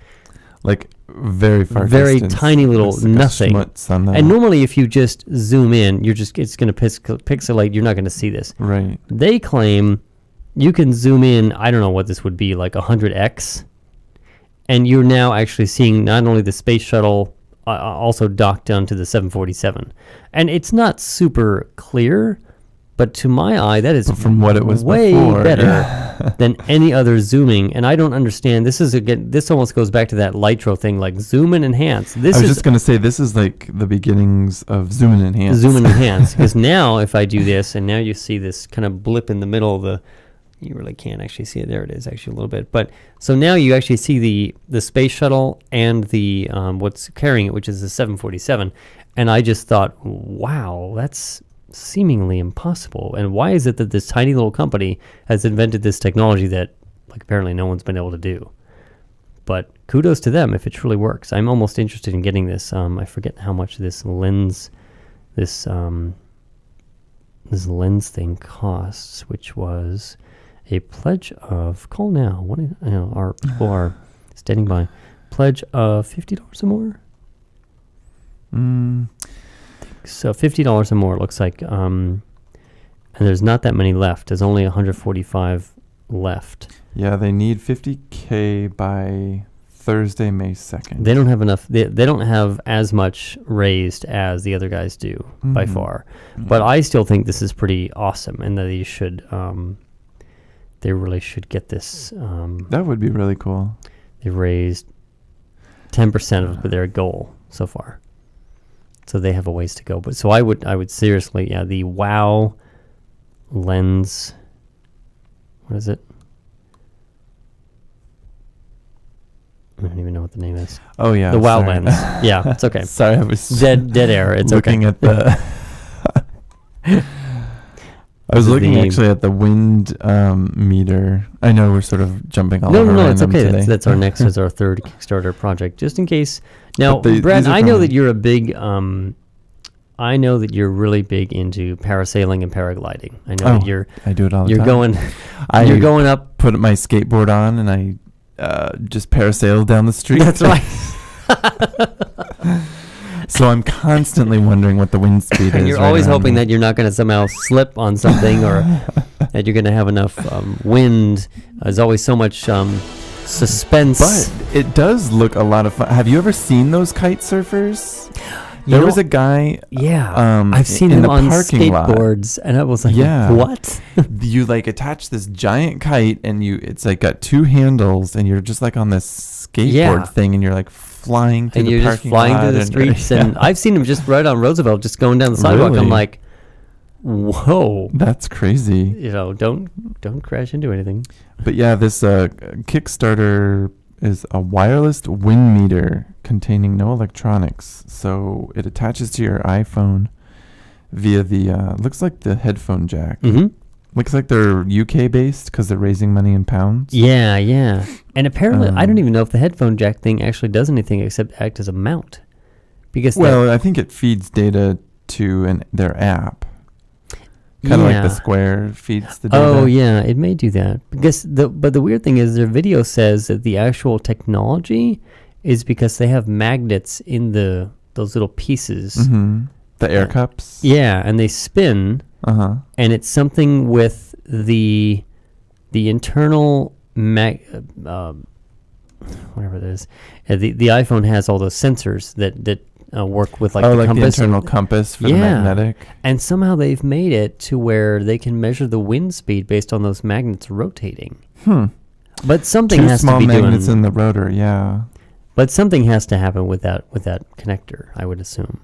Like very far very distance. Tiny little like nothing. And normally if you just zoom in, it's going to pixelate. You're not going to see this. Right. They claim you can zoom in, I don't know what this would be, like 100x, and you're now actually seeing not only the space shuttle also docked down to the 747. And it's not super clear, but to my eye, that is from what it was way before, better than any other zooming. And I don't understand. This almost goes back to that Lytro thing, like zoom and enhance. I was just going to say, this is like the beginnings of zoom and enhance. Zoom and enhance. Because now if I do this, and now you see this kind of blip in the middle of you really can't actually see it. There it is, actually a little bit. But so now you actually see the space shuttle and the what's carrying it, which is the 747. And I just thought, wow, that's seemingly impossible. And why is it that this tiny little company has invented this technology that apparently no one's been able to do? But kudos to them if it truly works. I'm almost interested in getting this. I forget how much this lens thing costs, which was a pledge of, call now, our people are standing by, pledge of $50 or more. So $50 or more, it looks like, and there's not that many left. There's only 145 left. Yeah, they need 50K by Thursday, May 2nd. They don't have enough. They don't have as much raised as the other guys do by far. Mm-hmm. But I still think this is pretty awesome, and that they really should get this. That would be really cool. They raised 10% of their goal so far. So they have a ways to go. But so I would seriously, the WOW lens. What is it? I don't even know what the name is. Oh yeah, the WOW lens. Yeah, it's okay. Sorry, I was dead air. It's looking okay. at the. I was looking actually at the wind meter. I know we're sort of jumping all over. No, it's okay. Today. That's our next. Is our third Kickstarter project, just in case. Now, Brad, I know that you're a big. I know that you're really big into parasailing and paragliding. I know that you're. I do it all the time. You're going up. Put my skateboard on and I just parasail down the street. That's right. So I'm constantly wondering what the wind speed is. And you're always hoping that you're not going to somehow slip on something, or that you're going to have enough wind. There's always so much suspense. But it does look a lot of fun. Have you ever seen those kite surfers? There was a guy. Yeah, I've seen him on skateboards, and I was like, what? You attach this giant kite, and it's got two handles, and you're just on this skateboard thing, and you're flying through the parking lot. And you're just flying through the streets. And I've seen him just right on Roosevelt, just going down the sidewalk. Really? I'm like, whoa. That's crazy. Don't crash into anything. But yeah, this Kickstarter is a wireless wind meter containing no electronics. So it attaches to your iPhone via the, looks like the headphone jack. Mm-hmm. Looks like they're UK based because they're raising money in pounds. Yeah. And apparently, I don't even know if the headphone jack thing actually does anything except act as a mount. Because I think it feeds data to their app. Kind of like the Square feeds the data. Oh, yeah, it may do that. But the weird thing is their video says that the actual technology is because they have magnets in those little pieces. Mm-hmm. The air cups? Yeah, and they spin. Uh-huh. And it's something with the internal whatever it is. The iPhone has all those sensors that work with the compass. The internal compass for the magnetic. And somehow they've made it to where they can measure the wind speed based on those magnets rotating. But something has to be doing. 2 small magnets in the rotor, yeah. But something has to happen with that connector, I would assume.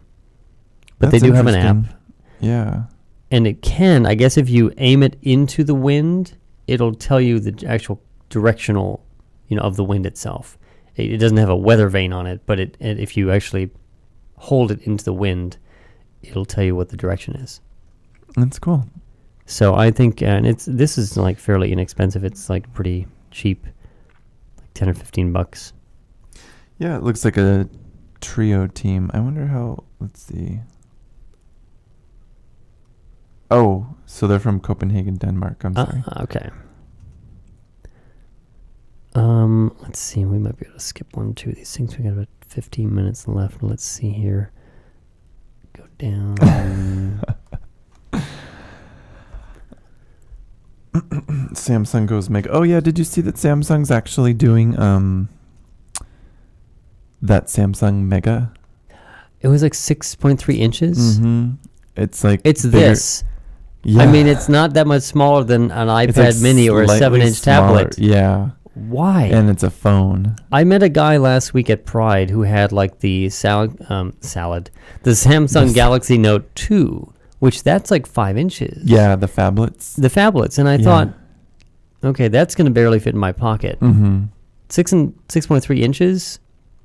But That's they do have an app. Yeah. And it can, I guess if you aim it into the wind, it'll tell you the actual directional, of the wind itself. It doesn't have a weather vane on it, but if you actually hold it into the wind, it'll tell you what the direction is. That's cool. So I think, and this is like fairly inexpensive. It's like pretty cheap, like $10 or $15. Yeah, it looks like a trio team. I wonder how. Let's see. Oh, so they're from Copenhagen, Denmark. I'm sorry. Okay. Let's see. We might be able to skip 1 or 2 of these things. We got about 15 minutes left. Let's see here. Go down. Samsung goes mega. Oh yeah, did you see that Samsung's actually doing that Samsung Mega? It was like 6.3 inches. Mm-hmm. It's like it's bigger. This. Yeah. I mean, it's not that much smaller than an iPad Mini or a 7-inch tablet. Yeah. Why? And it's a phone. I met a guy last week at Pride who had like the the Samsung Galaxy Note 2, which that's like 5 inches. Yeah, the phablets. And I thought, okay, that's going to barely fit in my pocket. Mm-hmm. 6.3 inches.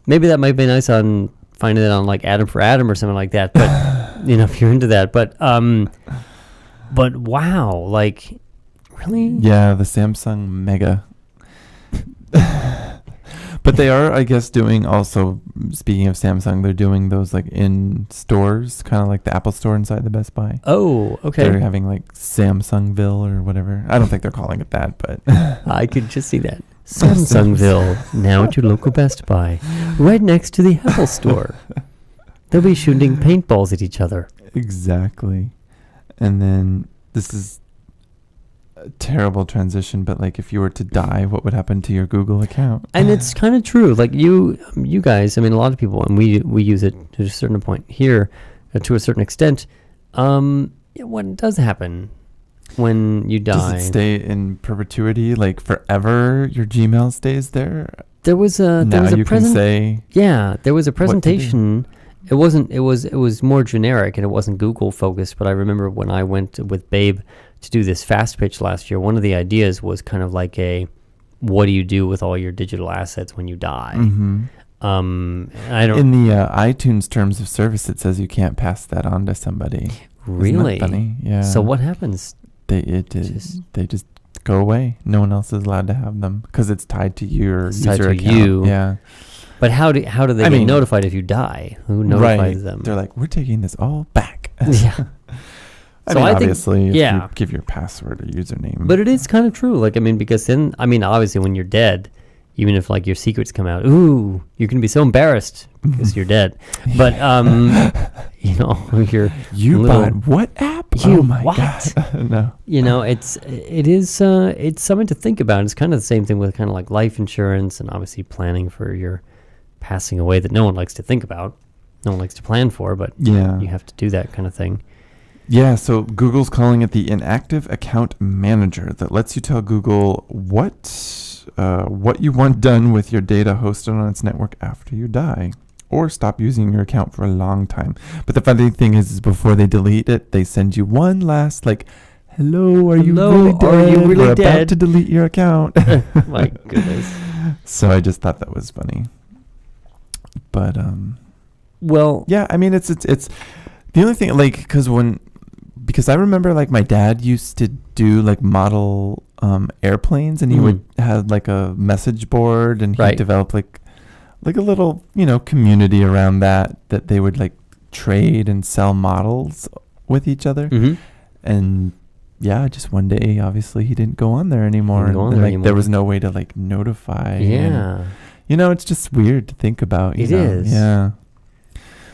Maybe that might be nice on finding it on like Atom for Atom or something like that. But if you're into that, but wow, like really? Yeah, the Samsung Mega. But they are, I guess, doing also, speaking of Samsung, they're doing those like in stores, kind of like the Apple Store inside the Best Buy. Oh, okay. They're having like Samsungville or whatever. I don't think they're calling it that, but I could just see that. Samsungville, now at your local Best Buy, right next to the Apple Store. They'll be shooting paintballs at each other. Exactly. And then this is a terrible transition, but like if you were to die, what would happen to your Google account? And it's kind of true. Like you guys, I mean, a lot of people, and we use it to a certain point here, to a certain extent. What does happen when you die? Does it stay in perpetuity, like forever? Your Gmail stays there. There was a presentation. It was more generic and it wasn't Google focused, but I remember when I went with Babe to do this fast pitch last year, one of the ideas was kind of like what do you do with all your digital assets when you die? Mm-hmm. I don't. In the iTunes terms of service, it says you can't pass that on to somebody. Really? Isn't that funny? Yeah. So what happens? They just go away. No one else is allowed to have them because it's tied to your user account. Yeah. But how do they get notified if you die? Who notifies them? They're like, we're taking this all back. Yeah. I mean, obviously, if you give your password or username. But it is kind of true. Like, I mean, because then, I mean, obviously when you're dead, even if like your secrets come out, you're going to be so embarrassed because you're dead. But, you bought what app? Oh my God. No. It's something to think about. It's kind of the same thing with kind of like life insurance and obviously planning for your passing away that no one likes to think about. No one likes to plan for, but you have to do that kind of thing. Yeah, so Google's calling it the Inactive Account Manager that lets you tell Google what you want done with your data hosted on its network after you die, or stop using your account for a long time. But the funny thing is before they delete it, they send you one last hello, are you really dead? Are you really We're dead? about to delete your account. My goodness. So I just thought that was funny. But well, yeah, I mean it's the only thing, because because I remember like my dad used to do like model airplanes, and he would have like a message board, and he developed like a little, community around that they would like trade and sell models with each other. And yeah, just one day, obviously, he didn't go on there anymore. There was no way to like notify. Yeah. And, it's just weird to think about. It is. Yeah.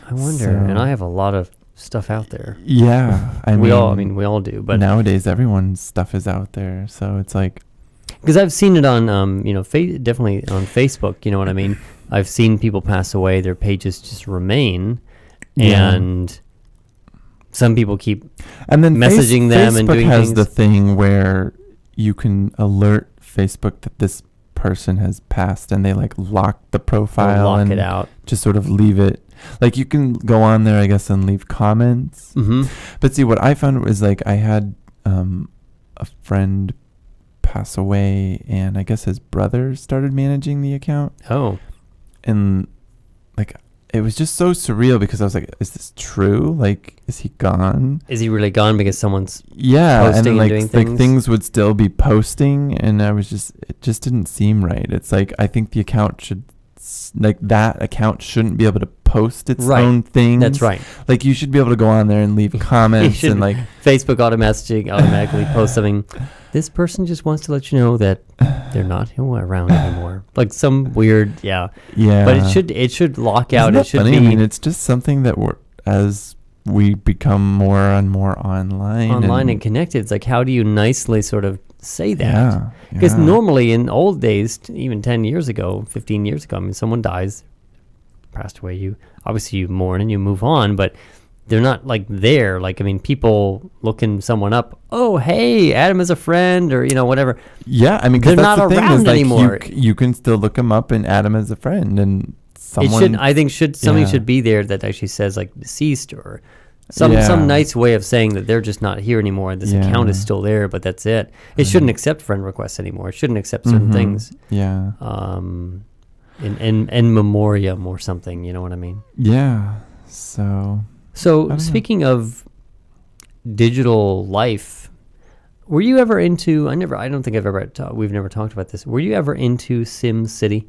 I wonder. And I have a lot of stuff out there. Yeah. We all do. But nowadays, everyone's stuff is out there. So it's like. Because I've seen it on, definitely on Facebook. You know what I mean? I've seen people pass away. Their pages just remain. Yeah. And some people keep then messaging them Facebook and doing has things. The thing where you can alert Facebook that this person has passed, and they like lock the profile and it out. Just sort of leave it. Like you can go on there, I guess, and leave comments. But see, what I found was like I had a friend pass away, and I guess his brother started managing the account. Oh. And like it was just so surreal, because I was like, is this true? Like, is he gone? Is he really gone because someone's posting and doing things? Like things would still be posting, and it just didn't seem right. It's like, I think the account that account shouldn't be able to post its own things. That's right. Like you should be able to go on there and leave comments and like Facebook automatically post something. This person just wants to let you know that they're not around anymore. Like some weird, yeah. But it should lock out. Isn't that it should funny? be. I mean, it's just something that as we become more and more online and connected. It's like, how do you nicely sort of say that? Yeah. Because normally in old days, even 10 years ago, 15 years ago, I mean, someone dies, passed away, you mourn and you move on, but they're not like there. Like, I mean, people looking someone up, oh, hey, add him as a friend, or, whatever. Yeah, I mean, because they're that's not the thing, around is like anymore. You can still look him up and add him as a friend, and someone. Something should be there that actually says like deceased, or some nice way of saying that they're just not here anymore. This account is still there, but that's it. It shouldn't accept friend requests anymore. It shouldn't accept certain things. Yeah. In memoriam or something. You know what I mean? Yeah. So speaking of digital life, were you ever into? I don't think we've never talked about this. Were you ever into Sim City?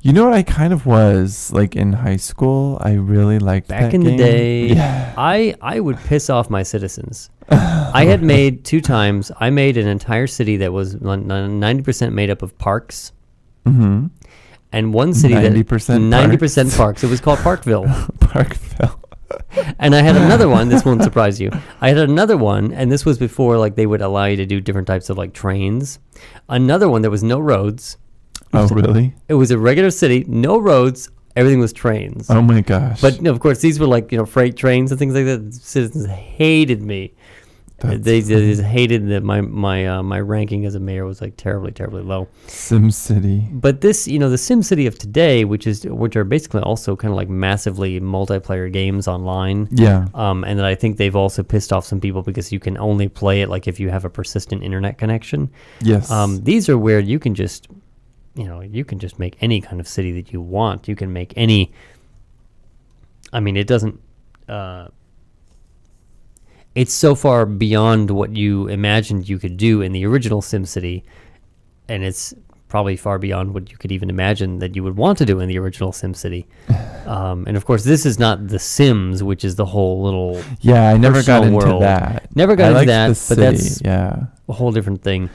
You know what, I kind of was, like in high school. I really liked back that in game. the day. Yeah. I would piss off my citizens. I had made 2 times. I made an entire city that was 90% made up of parks. Mm-hmm. And one city 90% parks. It was called Parkville. Parkville. And I had another one. This won't surprise you. I had another one, and this was before like they would allow you to do different types of like trains. Another one, there was no roads. Oh, really? It was a regular city, no roads. Everything was trains. Oh my gosh! But of course, these were like freight trains and things like that. Citizens hated me. They just hated my ranking as a mayor was like terribly low. SimCity. But this, the SimCity of today, which are basically also kind of like massively multiplayer games online. Yeah. And then I think they've also pissed off some people because you can only play it like if you have a persistent internet connection. Yes. These are where you can just make any kind of city that you want. You can make any. I mean, it doesn't. It's so far beyond what you imagined you could do in the original SimCity, and it's probably far beyond what you could even imagine that you would want to do in the original SimCity. And of course, this is not The Sims, which is the whole little I never got into world. that. Never got into that, but that's a whole different thing.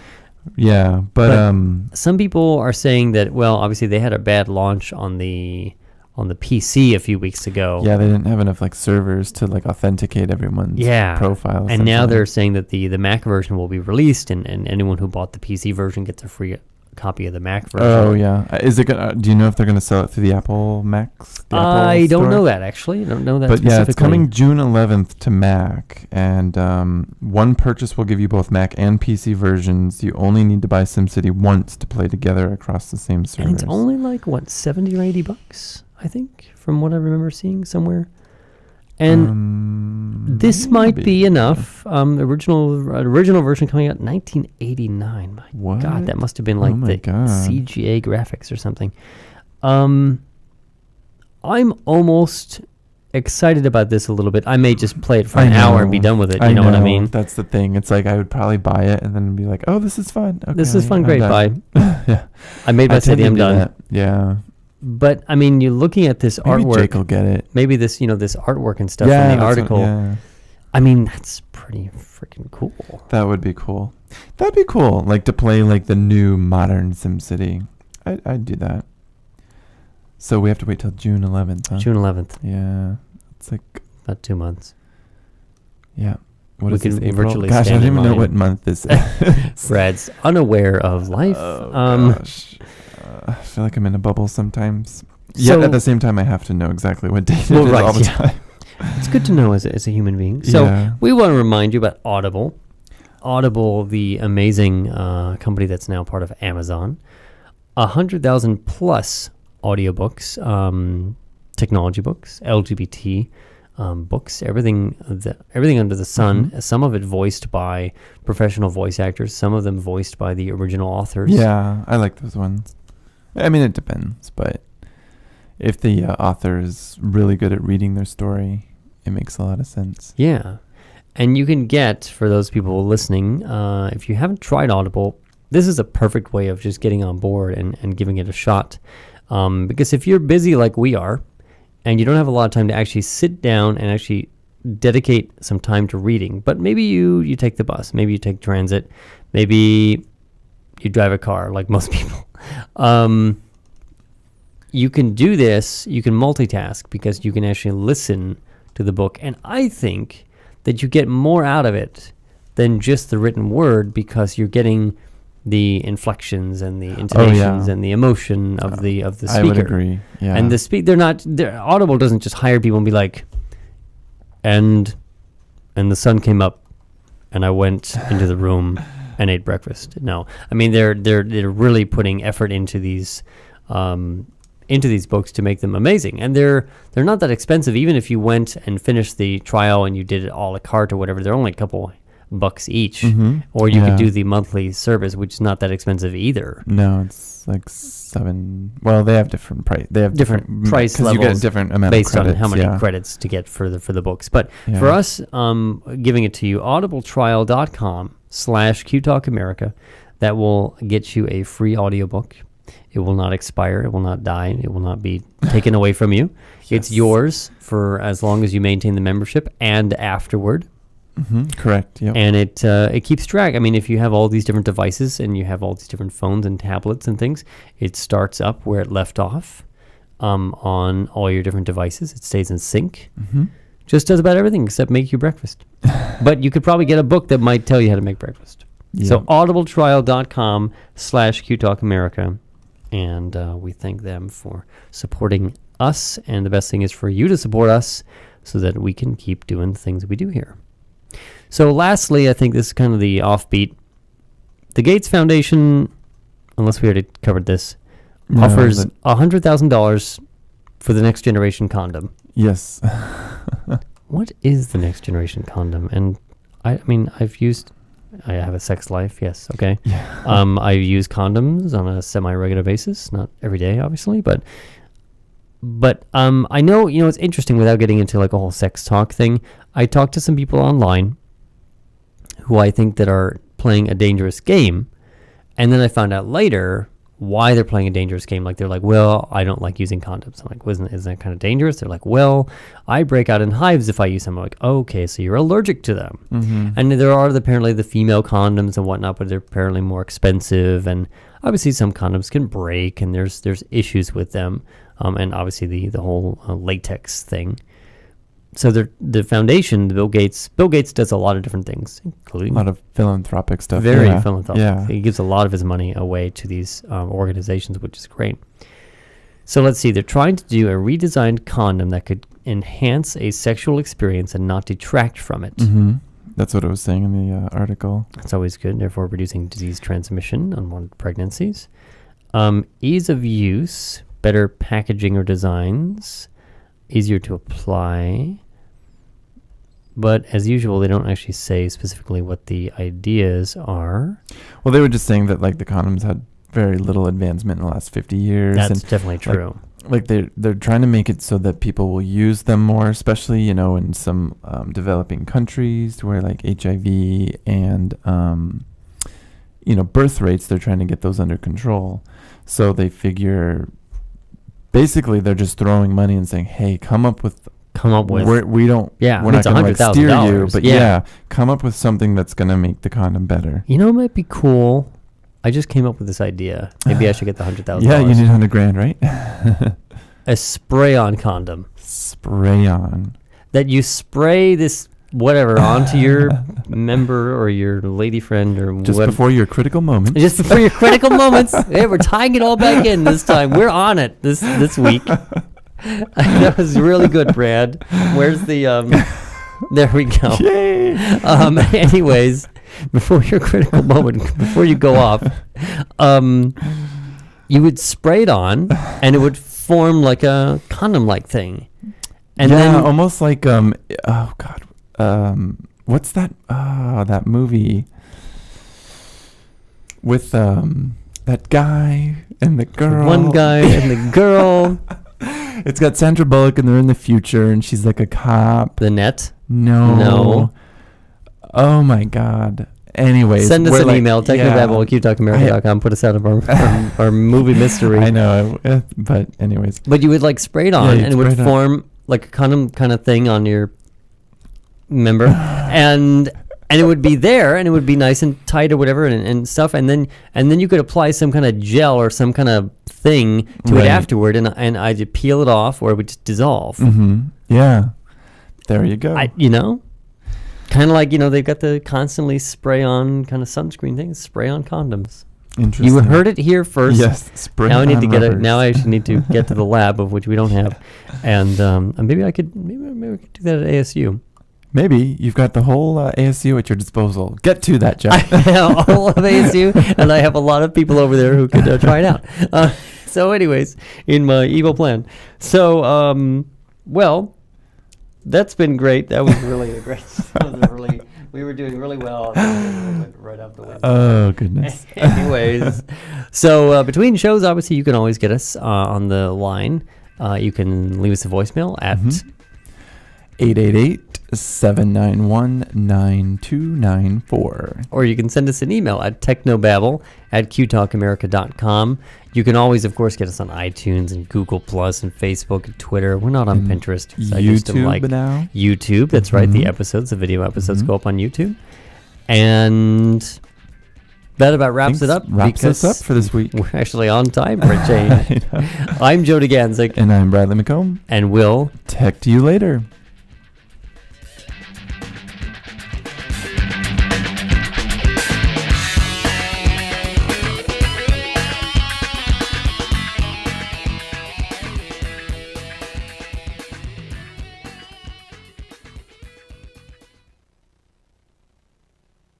Yeah, but some people are saying that, well, obviously they had a bad launch on the PC a few weeks ago. Yeah, they didn't have enough like servers to like authenticate everyone's profiles. And now they're saying that the Mac version will be released, and anyone who bought the PC version gets a free copy of the Mac version. Oh yeah, is it gonna? Do you know if they're gonna sell it through the Apple Macs? I don't know that actually. I don't know that. But specifically. Yeah, it's coming June 11th to Mac, and one purchase will give you both Mac and PC versions. You only need to buy SimCity once to play together across the same servers. And it's only like what, $70 or $80, I think, from what I remember seeing somewhere. And this might be enough. Original version coming out in 1989. My God, that must have been like the CGA graphics or something. I'm almost excited about this a little bit, I may just play it for an hour and be done with it. You know what I mean? That's the thing. It's like I would probably buy it and then be like, "Oh, this is fun. Okay, This is fun. I'm Great. done." Bye. Yeah. I made my city. I'm done. That. Yeah. But I mean, you're looking at this Maybe artwork. Jake will get it. Maybe this, this artwork and stuff in Yeah, the that's article. yeah. I mean, that's pretty freaking cool. That would be cool. That'd be cool. Like to play like the new modern SimCity. I'd do that. So we have to wait till June 11th, huh? June 11th. Yeah. It's like About 2 months. yeah. What We is this, can April? virtually Gosh, I stand don't in even know line. what month this is. Brad's unaware of life. Oh, gosh. I feel like I'm in a bubble sometimes. So- Yet at the same time, I have to know exactly what date Well, it is right, all the yeah. time. It's good to know as a human being. So Yeah. we want to remind you about Audible. Audible, the amazing company that's now part of Amazon. 100,000 plus audiobooks, technology books, LGBT books, everything under the sun. Mhm. Some of it voiced by professional voice actors, some of them voiced by the original authors. Yeah, I like those ones. I mean, it depends, but if the author is really good at reading their story, it makes a lot of sense. Yeah. And you can get, for those people listening, if you haven't tried Audible, this is a perfect way of just getting on board and giving it a shot. Because if you're busy like we are, and you don't have a lot of time to actually sit down and actually dedicate some time to reading, but maybe you take the bus, maybe you take transit, maybe you drive a car like most people. You can do this, you can multitask because you can actually listen to the book. And I think that you get more out of it than just the written word because you're getting the inflections and the intonations and the emotion of the speaker. I would agree. Yeah. And Audible doesn't just hire people and be like, and the sun came up and I went into the room and ate breakfast. No, I mean they're really putting effort into these books to make them amazing, and they're not that expensive. Even if you went and finished the trial and you did it a la carte or whatever, they're only a couple bucks each. Mm-hmm. Or you could do the monthly service, which is not that expensive either. No, it's like $7. Well, they have different price. They have Different price because you get a levels different amount based of credits, on how many credits to get for the books. But Yeah. for us, giving it to you, audibletrial.com/QTalkAmerica, that will get you a free audiobook. It will not expire. It will not die. It will not be taken away from you. It's yours for as long as you maintain the membership and afterward. Mm-hmm. Correct. Yep. And it keeps track. I mean, if you have all these different devices and you have all these different phones and tablets and things, it starts up where it left off on all your different devices. It stays in sync. Mm-hmm. Just does about everything except make you breakfast. But you could probably get a book that might tell you how to make breakfast. Yep. So audibletrial.com/QTalkAmerica. And we thank them for supporting us. And the best thing is for you to support us so that we can keep doing the things we do here. So lastly, I think this is kind of the offbeat. The Gates Foundation, unless we already covered this, offers $100,000 for the next generation condom. Yes. What is the next generation condom? And I mean, I have a sex life, yes, okay. Yeah. I use condoms on a semi-regular basis, not every day, obviously, but I know, it's interesting without getting into like a whole sex talk thing. I talked to some people online who I think that are playing a dangerous game, and then I found out later why they're playing a dangerous game. Like, they're like, well, I don't like using condoms. I'm like, isn't that kind of dangerous? They're like, well, I break out in hives if I use them. I'm like, okay, so you're allergic to them. Mm-hmm. And there are apparently the female condoms and whatnot, but they're apparently more expensive. And obviously some condoms can break, and there's issues with them. And obviously the whole latex thing. So the foundation, Bill Gates does a lot of different things, including A lot of philanthropic stuff. very philanthropic. Yeah. He gives a lot of his money away to these organizations, which is great. So let's see. They're trying to do a redesigned condom that could enhance a sexual experience and not detract from it. Mm-hmm. That's what it was saying in the article. That's always good, therefore reducing disease transmission, unwanted pregnancies. Ease of use, better packaging or designs, easier to apply. But as usual, they don't actually say specifically what the ideas are. Well, they were just saying that like the condoms had very little advancement in the last 50 years. That's and definitely true. like they're trying to make it so that people will use them more, especially, you know, in some developing countries where like HIV and you know, birth rates, they're trying to get those under control. So they figure basically they're just throwing money and saying, hey, come up with we don't yeah, we're not going to like steer you, but yeah, come up with something that's going to make the condom better. You know, it might be cool. I just came up with this idea. Maybe I should get the $100,000. Yeah, you need $100,000, right? A spray-on condom. Spray-on. That you spray this whatever onto your member or your lady friend or just before your critical moments. Just before your critical moments. Hey, we're tying it all back in this time. We're on it this week. That was really good, Brad. Where's the there we go. Yay. Anyways, before your critical moment, before you go off, you would spray it on and it would form like a condom-like thing. And then almost like oh god. What's that that movie with that guy and the girl? One guy and the girl. It's got Sandra Bullock and they're in the future and she's like a cop. The Net? No. Oh my god. Anyways, send us an email, TechnoBabble@QTalkAmerica.com. Put us out of our movie mystery. I know, but anyways. But you would like spray it on and it would form like a condom kind of thing on your member, and it would be there, and it would be nice and tight or whatever, and stuff, and then you could apply some kind of gel or some kind of thing to it afterward, and either peel it off or it would just dissolve. Mm-hmm. Yeah, there you go. You know, kind of like, you know, they've got the constantly spray on kind of sunscreen things, spray on condoms. Interesting. You heard it here first. Yes, spray now I need on to get rubbers. it. Now I actually need to get to the lab, of which we don't have, and maybe we could do that at ASU. Maybe you've got the whole ASU at your disposal. Get to that, Jeff. I have all of ASU, and I have a lot of people over there who could try it out. So anyways, in my evil plan. So, well, that's been great. That was really a great. We were doing really well. Right out the window. Oh, goodness. Anyways, so between shows, obviously, you can always get us on the line. You can leave us a voicemail at 888-791-9294. Or you can send us an email at technobabble@QTalkAmerica.com. You can always, of course, get us on iTunes and Google Plus and Facebook and Twitter. We're not on Pinterest. So I used to like now? YouTube. That's right. The episodes, the video episodes go up on YouTube. And that about wraps it up. Wraps us up for this week. We're actually on time for a change. I'm Joe DeGanzik. And I'm Bradley McComb. And we'll tech to you later.